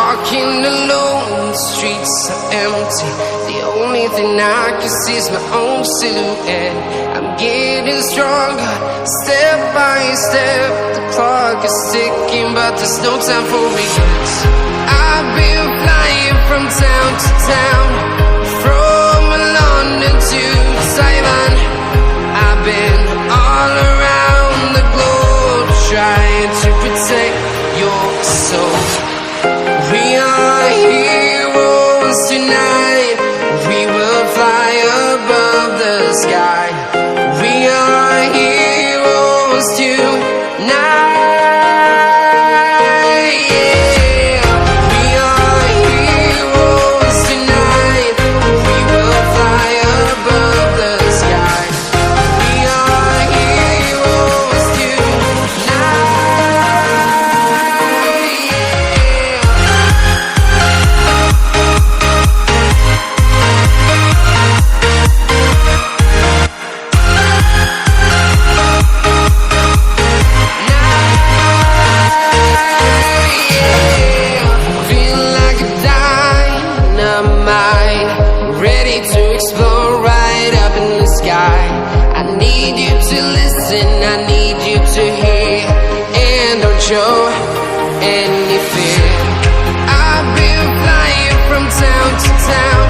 walking alone, the streets are empty. The only thing I can see is my own silhouette. I'm getting stronger, step by step. The clock is ticking, but there's no time for regrets. I've been flying from town to town, from London to Taiwan. I've been all around the globe, trying to protect your soul. We are heroes tonight. We will fly above the sky. We are heroes tonight. I need you to listen, I need you to hear, and don't show any fear. I've been flying from town to town,